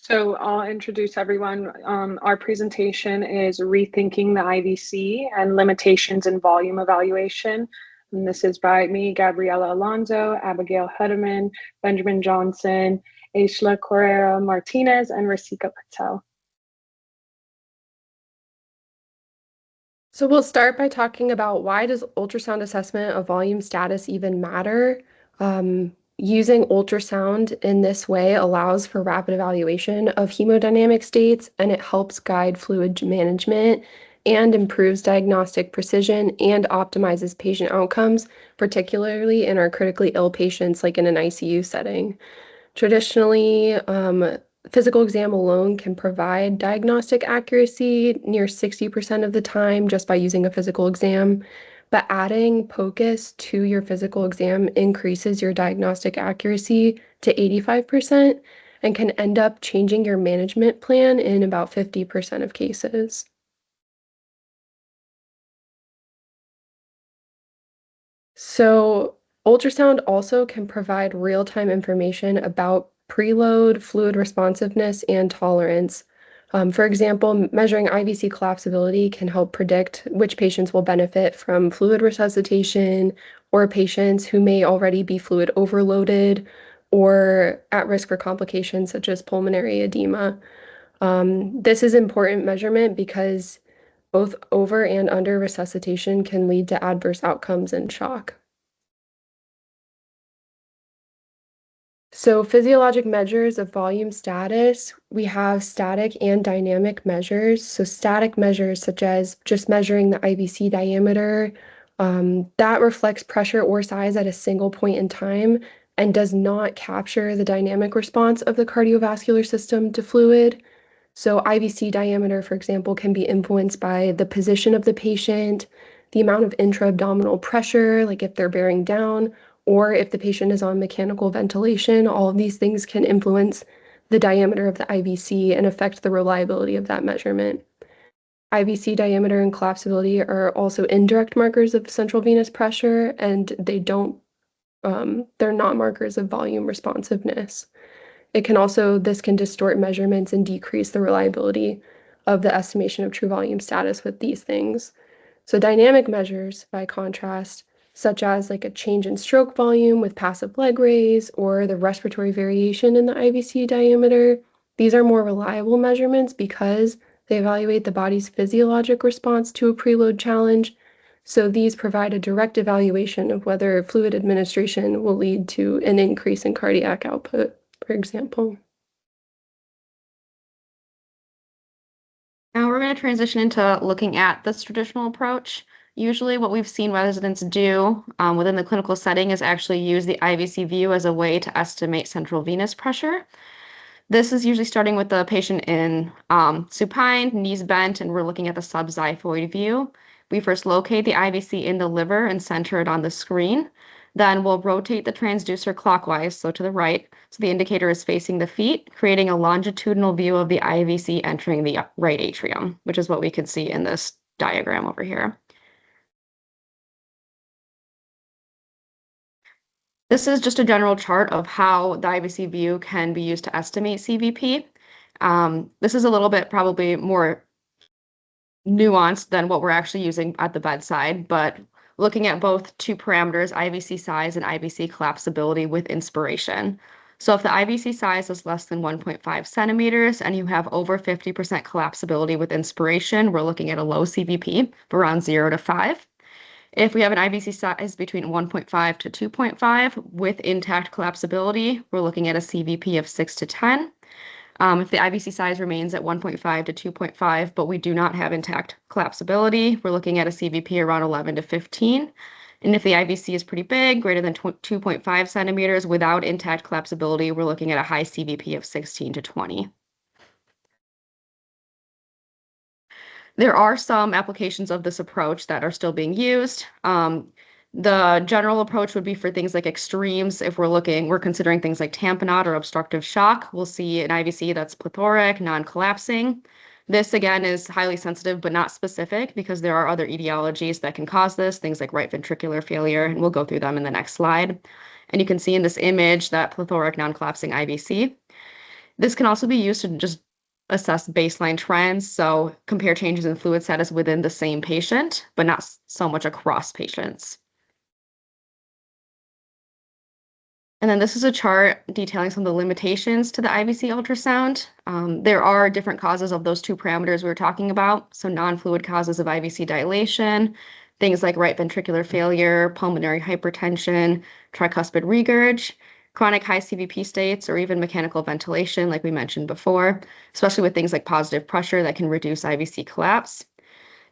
So I'll introduce everyone. Our presentation is Rethinking the IVC and Limitations in Volume Evaluation. And this is by me, Gabriela Alonso, Abigail Huetteman, Benjamin Johnson, Aishla Correa Martinez, and Rasika Patel. So we'll start by talking about why does ultrasound assessment of volume status even matter? Using ultrasound in this way allows for rapid evaluation of hemodynamic states, and it helps guide fluid management and improves diagnostic precision and optimizes patient outcomes, particularly in our critically ill patients like in an ICU setting. Traditionally, physical exam alone can provide diagnostic accuracy near 60% of the time just by using a physical exam. But adding POCUS to your physical exam increases your diagnostic accuracy to 85% and can end up changing your management plan in about 50% of cases. So ultrasound also can provide real-time information about preload, fluid responsiveness, and tolerance. For example, measuring IVC collapsibility can help predict which patients will benefit from fluid resuscitation or patients who may already be fluid overloaded or at risk for complications such as pulmonary edema. This is important measurement because both over and under resuscitation can lead to adverse outcomes and shock. So physiologic measures of volume status, we have static and dynamic measures. So static measures such as just measuring the IVC diameter, that reflects pressure or size at a single point in time and does not capture the dynamic response of the cardiovascular system to fluid. So IVC diameter, for example, can be influenced by the position of the patient, the amount of intra-abdominal pressure, like if they're bearing down, or if the patient is on mechanical ventilation. All of these things can influence the diameter of the IVC and affect the reliability of that measurement. IVC diameter and collapsibility are also indirect markers of central venous pressure, and they're not markers of volume responsiveness. This can distort measurements and decrease the reliability of the estimation of true volume status with these things. So dynamic measures, by contrast, such as like a change in stroke volume with passive leg raise or the respiratory variation in the IVC diameter, these are more reliable measurements because they evaluate the body's physiologic response to a preload challenge. So these provide a direct evaluation of whether fluid administration will lead to an increase in cardiac output, for example. Now we're going to transition into looking at this traditional approach. Usually what we've seen residents do within the clinical setting is actually use the IVC view as a way to estimate central venous pressure. This is usually starting with the patient in supine, knees bent, and we're looking at the subxiphoid view. We first locate the IVC in the liver and center it on the screen. Then we'll rotate the transducer clockwise, so to the right, so the indicator is facing the feet, creating a longitudinal view of the IVC entering the right atrium, which is what we can see in this diagram over here. This is just a general chart of how the IVC view can be used to estimate CVP. This is a little bit probably more nuanced than what we're actually using at the bedside, but looking at both two parameters, IVC size and IVC collapsibility with inspiration. So if the IVC size is less than 1.5 centimeters and you have over 50% collapsibility with inspiration, we're looking at a low CVP of around 0 to 5. If we have an IVC size between 1.5 to 2.5 with intact collapsibility, we're looking at a CVP of 6 to 10. If the IVC size remains at 1.5 to 2.5, but we do not have intact collapsibility, we're looking at a CVP around 11 to 15. And if the IVC is pretty big, greater than 2.5 centimeters without intact collapsibility, we're looking at a high CVP of 16 to 20. There are some applications of this approach that are still being used. The general approach would be for things like extremes. If we're considering things like tamponade or obstructive shock, we'll see an IVC that's plethoric, non-collapsing. This again is highly sensitive but not specific because there are other etiologies that can cause this, things like right ventricular failure, and we'll go through them in the next slide. And you can see in this image that plethoric non-collapsing IVC. This can also be used to just assess baseline trends, so compare changes in fluid status within the same patient, but not so much across patients. And then this is a chart detailing some of the limitations to the IVC ultrasound. There are different causes of those two parameters we were talking about. So non-fluid causes of IVC dilation, things like right ventricular failure, pulmonary hypertension, tricuspid regurg, chronic high CVP states, or even mechanical ventilation, like we mentioned before, especially with things like positive pressure that can reduce IVC collapse.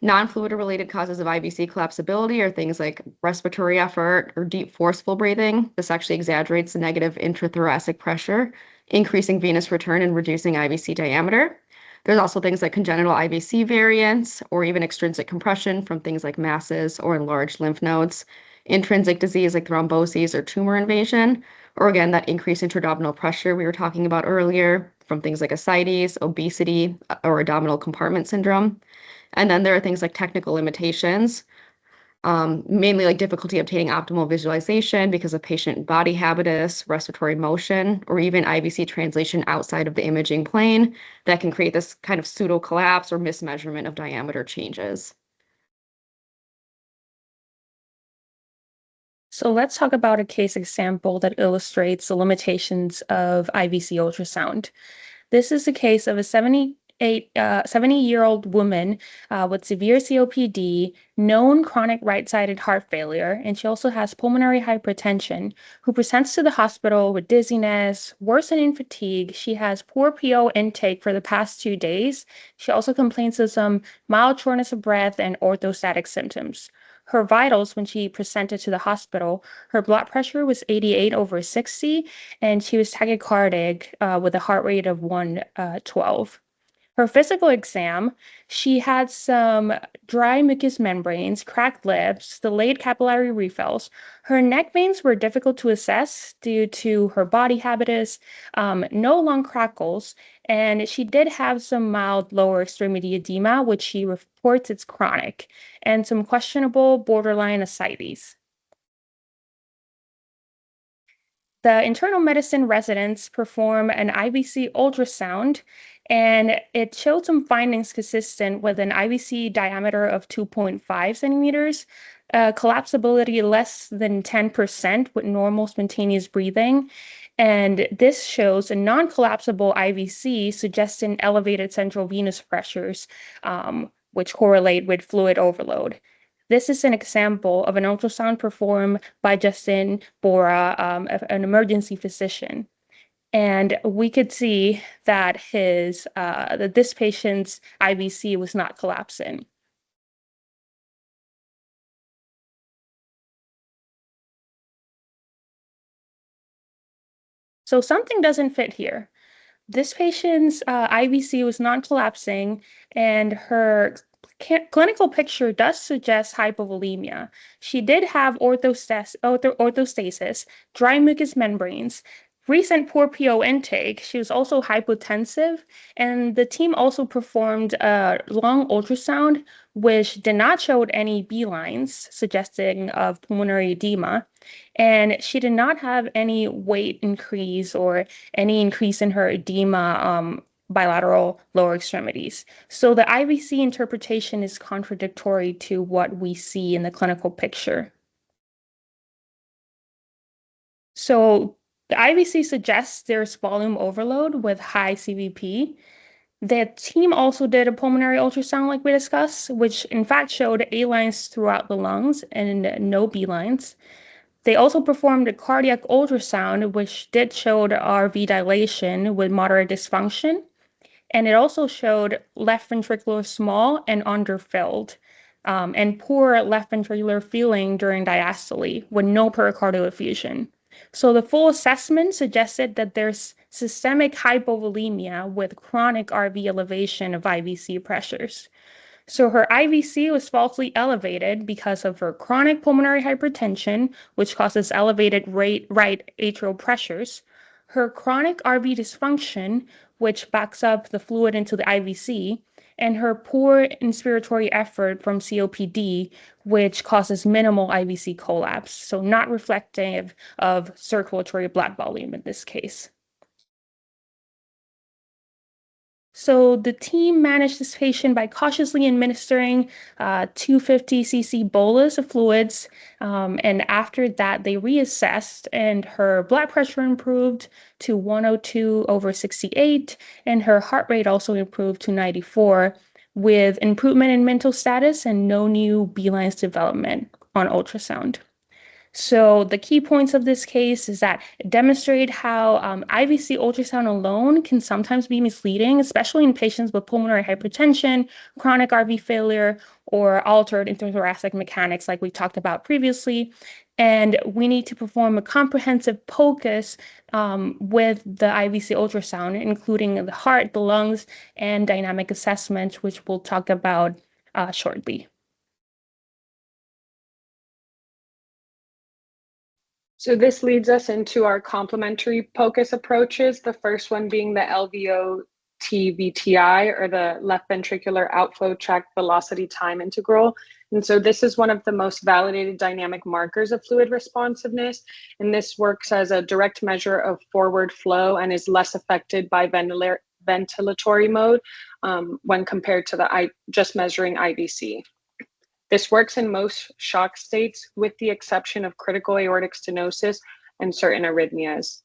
Non-fluid related causes of IVC collapsibility are things like respiratory effort or deep forceful breathing. This actually exaggerates the negative intrathoracic pressure, increasing venous return and reducing IVC diameter. There's also things like congenital IVC variants or even extrinsic compression from things like masses or enlarged lymph nodes, intrinsic disease like thromboses or tumor invasion, or again, that increased intra-abdominal pressure we were talking about earlier from things like ascites, obesity, or abdominal compartment syndrome. And then there are things like technical limitations, mainly like difficulty obtaining optimal visualization because of patient body habitus, respiratory motion, or even IVC translation outside of the imaging plane that can create this kind of pseudo collapse or mismeasurement of diameter changes. So let's talk about a case example that illustrates the limitations of IVC ultrasound. This is a case of a 70-year-old woman with severe COPD, known chronic right-sided heart failure, and she also has pulmonary hypertension, who presents to the hospital with dizziness, worsening fatigue. She has poor PO intake for the past 2 days. She also complains of some mild shortness of breath and orthostatic symptoms. Her vitals, when she presented to the hospital, her blood pressure was 88/60, and she was tachycardic with a heart rate of 112. Her physical exam, she had some dry mucous membranes, cracked lips, delayed capillary refills. Her neck veins were difficult to assess due to her body habitus, no lung crackles, and she did have some mild lower extremity edema, which she reports it's chronic, and some questionable borderline ascites. The internal medicine residents perform an IVC ultrasound, and it showed some findings consistent with an IVC diameter of 2.5 centimeters, collapsibility less than 10% with normal spontaneous breathing. And this shows a non-collapsible IVC suggesting elevated central venous pressures, which correlate with fluid overload. This is an example of an ultrasound performed by Justin Bora, an emergency physician. And we could see that this patient's IVC was not collapsing. So something doesn't fit here. This patient's IVC was non-collapsing, and her clinical picture does suggest hypovolemia. She did have orthostasis, dry mucous membranes, recent poor PO intake. She was also hypotensive, and the team also performed a lung ultrasound, which did not show any B lines suggesting of pulmonary edema. And she did not have any weight increase or any increase in her edema bilateral lower extremities. So the IVC interpretation is contradictory to what we see in the clinical picture. So the IVC suggests there's volume overload with high CVP. The team also did a pulmonary ultrasound like we discussed, which in fact showed A lines throughout the lungs and no B lines. They also performed a cardiac ultrasound, which did show the RV dilation with moderate dysfunction. And it also showed left ventricular small and underfilled, and poor left ventricular filling during diastole with no pericardial effusion. So the full assessment suggested that there's systemic hypovolemia with chronic RV elevation of IVC pressures. So her IVC was falsely elevated because of her chronic pulmonary hypertension, which causes elevated right atrial pressures, her chronic RV dysfunction, which backs up the fluid into the IVC, and her poor inspiratory effort from COPD, which causes minimal IVC collapse, so not reflective of circulatory blood volume in this case. So the team managed this patient by cautiously administering 250 cc bolus of fluids. And after that, they reassessed, and her blood pressure improved to 102/68, and her heart rate also improved to 94, with improvement in mental status and no new B-lines development on ultrasound. So the key points of this case is that it demonstrate how IVC ultrasound alone can sometimes be misleading, especially in patients with pulmonary hypertension, chronic RV failure, or altered intrathoracic mechanics like we talked about previously. And we need to perform a comprehensive POCUS with the IVC ultrasound, including the heart, the lungs, and dynamic assessment, which we'll talk about shortly. So this leads us into our complementary POCUS approaches, the first one being the LVOT-VTI, or the left ventricular outflow tract velocity time integral. And so this is one of the most validated dynamic markers of fluid responsiveness. And this works as a direct measure of forward flow and is less affected by ventilatory mode when compared to just measuring IVC. This works in most shock states, with the exception of critical aortic stenosis and certain arrhythmias.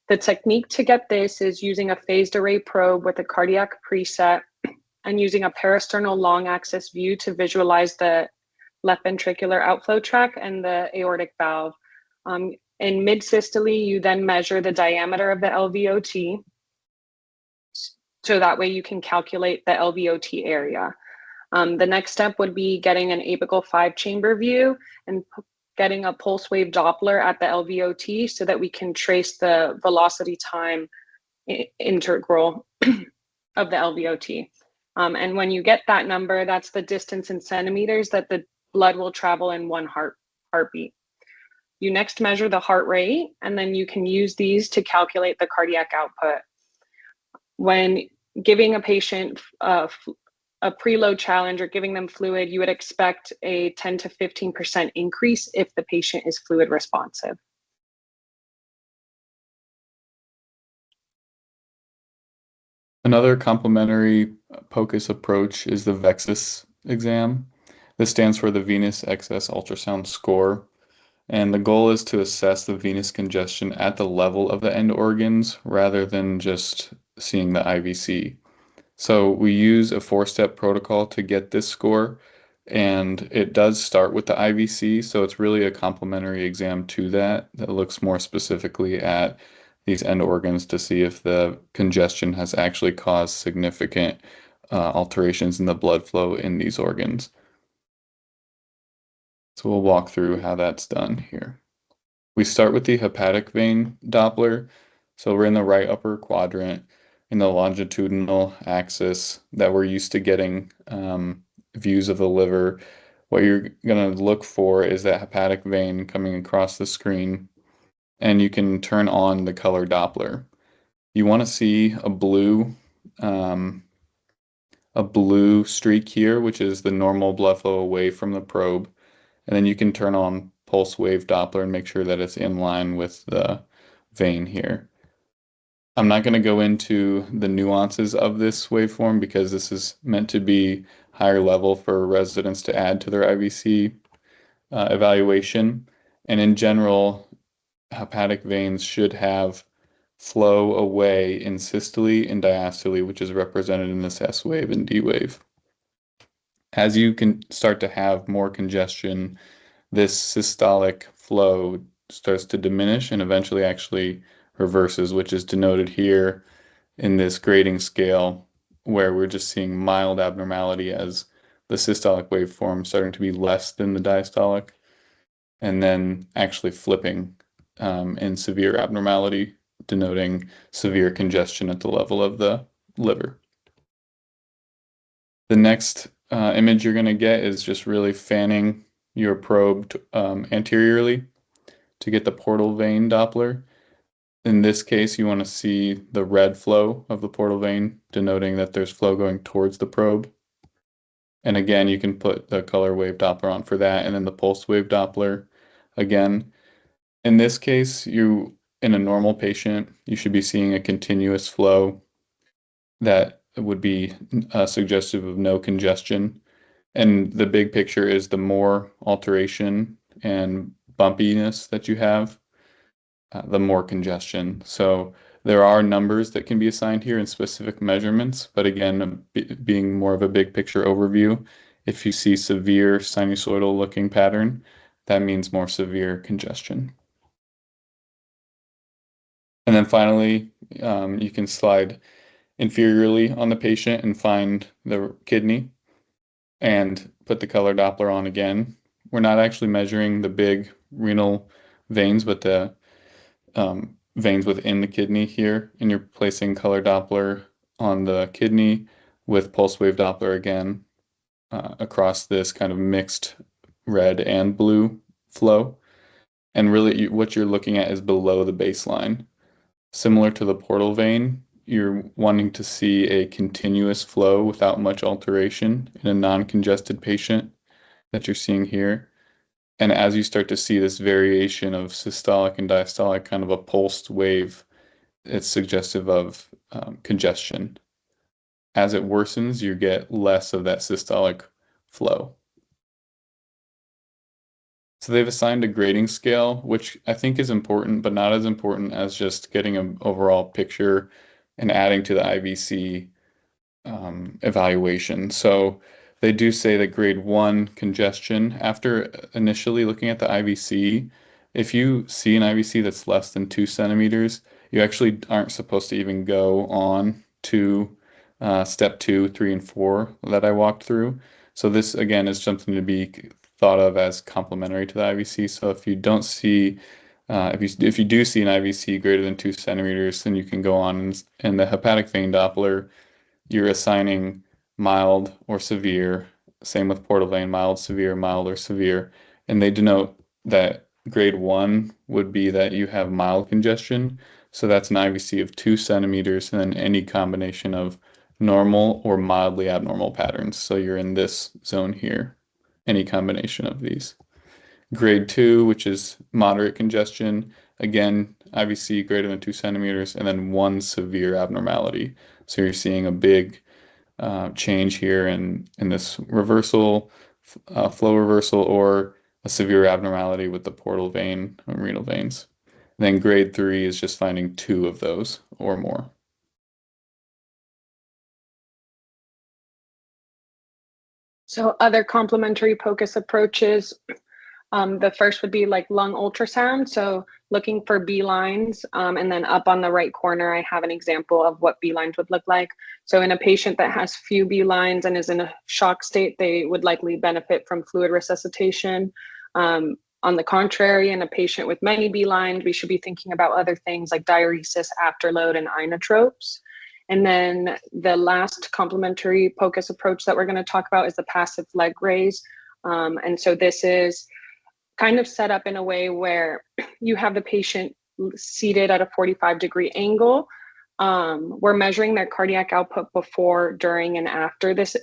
The technique to get this is using a phased array probe with a cardiac preset and using a parasternal long axis view to visualize the left ventricular outflow tract and the aortic valve. In mid-systole, you then measure the diameter of the LVOT, so that way you can calculate the LVOT area. The next step would be getting an apical 5-chamber view and getting a pulse wave Doppler at the LVOT so that we can trace the velocity time integral of the LVOT. And when you get that number, that's the distance in centimeters that the blood will travel in one heartbeat. You next measure the heart rate, and then you can use these to calculate the cardiac output. When giving a patient a preload challenge or giving them fluid, you would expect a 10 to 15% increase if the patient is fluid responsive. Another complementary POCUS approach is the VEXUS exam. This stands for the Venous Excess Ultrasound Score. And the goal is to assess the venous congestion at the level of the end organs rather than just seeing the IVC. So we use a 4-step protocol to get this score, and it does start with the IVC, so it's really a complementary exam to that looks more specifically at these end organs to see if the congestion has actually caused significant alterations in the blood flow in these organs. So we'll walk through how that's done here. We start with the hepatic vein Doppler. So we're in the right upper quadrant in the longitudinal axis that we're used to getting views of the liver. What you're going to look for is that hepatic vein coming across the screen, and you can turn on the color Doppler. You want to see a blue streak here, which is the normal blood flow away from the probe. And then you can turn on pulse wave Doppler and make sure that it's in line with the vein here. I'm not going to go into the nuances of this waveform because this is meant to be higher level for residents to add to their IVC evaluation. And in general, hepatic veins should have flow away in systole and diastole, which is represented in this S wave and D wave. As you can start to have more congestion, this systolic flow starts to diminish and eventually actually reverses, which is denoted here in this grading scale, where we're just seeing mild abnormality as the systolic waveform starting to be less than the diastolic, and then actually flipping in severe abnormality, denoting severe congestion at the level of the liver. The next image you're going to get is just really fanning your probe anteriorly to get the portal vein Doppler. In this case, you want to see the red flow of the portal vein, denoting that there's flow going towards the probe. And again, you can put the color wave Doppler on for that, and then the pulse wave Doppler again. In this case, in a normal patient, you should be seeing a continuous flow that would be suggestive of no congestion. And the big picture is the more alteration and bumpiness that you have, the more congestion. So there are numbers that can be assigned here in specific measurements, but again, being more of a big picture overview, if you see severe sinusoidal looking pattern, that means more severe congestion. And then finally, you can slide inferiorly on the patient and find the kidney and put the color Doppler on again. We're not actually measuring the big renal veins, but the veins within the kidney here, and you're placing color Doppler on the kidney with pulse wave Doppler again across this kind of mixed red and blue flow. And really what you're looking at is below the baseline. Similar to the portal vein, you're wanting to see a continuous flow without much alteration in a non-congested patient that you're seeing here. And as you start to see this variation of systolic and diastolic, kind of a pulsed wave, it's suggestive of congestion. As it worsens, you get less of that systolic flow. So they've assigned a grading scale, which I think is important, but not as important as just getting an overall picture and adding to the IVC evaluation. So they do say that grade 1 congestion, after initially looking at the IVC, if you see an IVC that's less than 2 centimeters, you actually aren't supposed to even go on to step 2, 3, and 4 that I walked through. So this, again, is something to be thought of as complementary to the IVC. So if you don't see, if you do see an IVC greater than 2 centimeters, then you can go on and the hepatic vein Doppler, you're assigning mild or severe. Same with portal vein, mild, severe, mild, or severe. And they denote that grade 1 would be that you have mild congestion. So that's an IVC of 2 centimeters, and then any combination of normal or mildly abnormal patterns. So you're in this zone here, any combination of these. Grade 2, which is moderate congestion, again, IVC greater than 2 centimeters, and then 1 severe abnormality. So you're seeing a big change here in this reversal, flow reversal, or a severe abnormality with the portal vein and renal veins. And then grade 3 is just finding 2 of those or more. So other complementary POCUS approaches, the first would be like lung ultrasound. So looking for B lines, and then up on the right corner, I have an example of what B lines would look like. So in a patient that has few B lines and is in a shock state, they would likely benefit from fluid resuscitation. On the contrary, in a patient with many B lines, we should be thinking about other things like diuresis, afterload, and inotropes. And then the last complementary POCUS approach that we're going to talk about is the passive leg raise. And so this is kind of set up in a way where you have the patient seated at a 45-degree angle. We're measuring their cardiac output before, during, and after this,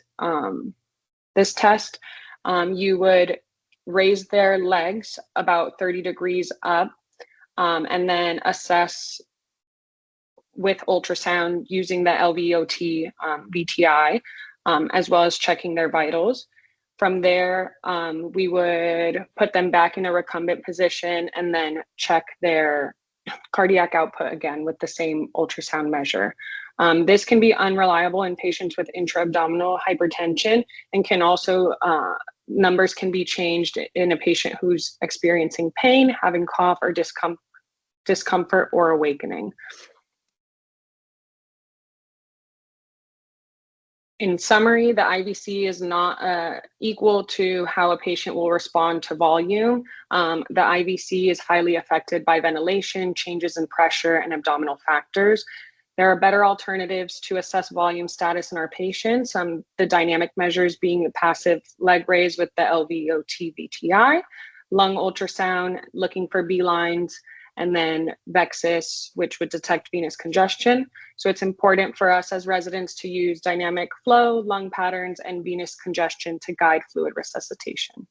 this test. You would raise their legs about 30 degrees up, and then assess with ultrasound using the LVOT VTI, as well as checking their vitals. From there, we would put them back in a recumbent position and then check their cardiac output again with the same ultrasound measure. This can be unreliable in patients with intra-abdominal hypertension, and can also, numbers can be changed in a patient who's experiencing pain, having cough or discomfort or awakening. In summary, the IVC is not equal to how a patient will respond to volume. The IVC is highly affected by ventilation, changes in pressure, and abdominal factors. There are better alternatives to assess volume status in our patients, the dynamic measures being the passive leg raise with the LVOT VTI, lung ultrasound looking for B lines, and then VEXIS, which would detect venous congestion. So it's important for us as residents to use dynamic flow, lung patterns, and venous congestion to guide fluid resuscitation.